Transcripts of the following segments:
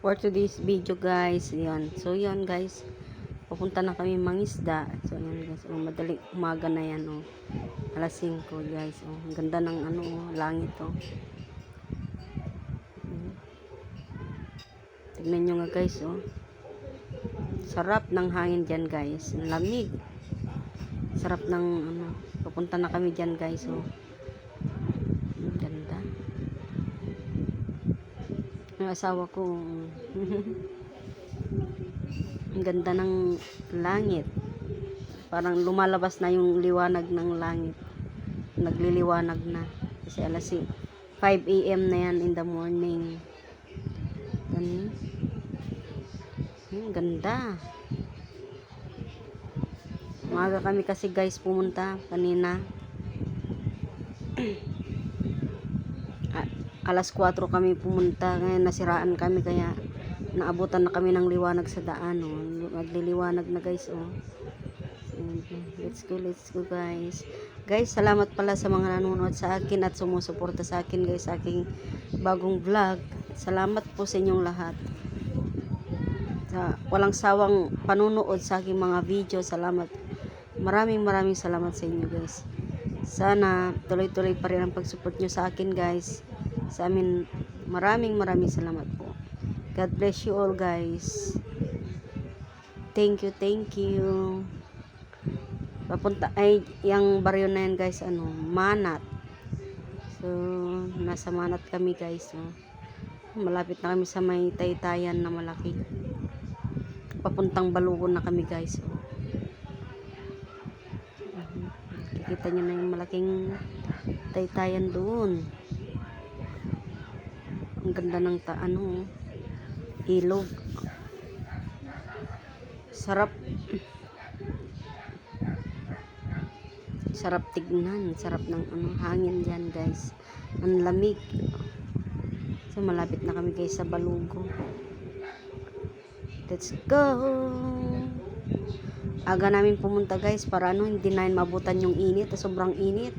for today's video guys. Yan. So yan guys. Pupunta na kami mangisda. So yan guys. Oh, madaling umaga na yan oh. Alas 5 guys. Oh, ang ganda ng ano oh, langit oh. Tignan nyo nga guys oh. Sarap ng hangin dyan guys. Lamig. Sarap ng ano. Pupunta na kami dyan guys oh. Ang ganda. Yung asawa ko ang ganda ng langit, parang lumalabas na yung liwanag ng langit, nagliliwanag na kasi alas 5 AM na yan in the morning. Ganda. Umaga kami kasi guys pumunta kanina. Alas 4 kami pumunta, ngayon nasiraan kami kaya naabutan na kami ng liwanag sa daan oh. Nagliliwanag na guys oh. Let's go guys. Guys, salamat pala sa mga nanonood sa akin at sumusuporta sa akin guys sa aking bagong vlog. Salamat po sa inyong lahat. Sa walang sawang panunood sa aking mga video. Salamat. Maraming salamat sa inyo guys. Sana tuloy-tuloy pa rin ang pag-support nyo sa akin guys. Sa amin, maraming salamat po. God bless you all guys. Thank you. Papunta ay yung baryo na yan guys, ano, Manat. So, nasa Manat kami guys. So, malapit na kami sa may Taytayan na malaki. Papuntang Balugon na kami guys. So, kikita nyo na yung malaking Taytayan doon. Ang ganda ng ilog. Sarap tignan, sarap ng hangin diyan guys, ang lamig. So malapit na kami guys sa Balugo. Let's go. Aga namin pumunta guys para hindi na mabutan yung init, sobrang init,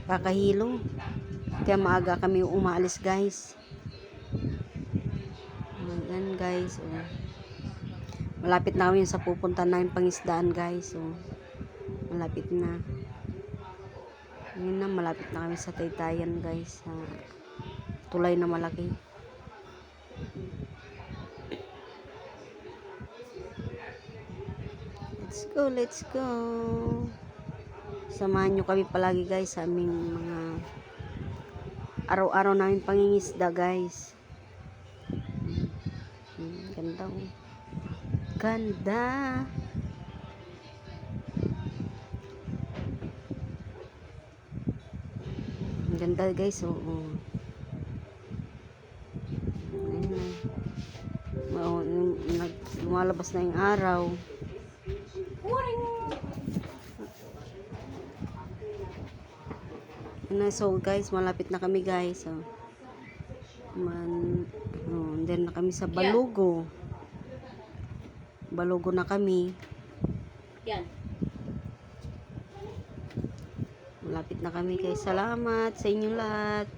kakahilo, kaya maaga kami umaalis guys. Ayan guys oh. Malapit na kami sa pupunta namin pangisdaan guys oh. Malapit na. Ngayon na malapit na kami sa Taytayan guys, sa tulay na malaki. Let's go. Samahan nyo kami palagi guys sa aming mga araw-araw namin pangingisda guys. Ganda oh. Ganda. Ganda guys oh. Lumalabas na yung araw. So guys, malapit na kami guys oh. Then na kami sa Balugo. Balugo na kami. Yan. Malapit na kami guys. Salamat sa inyong lahat.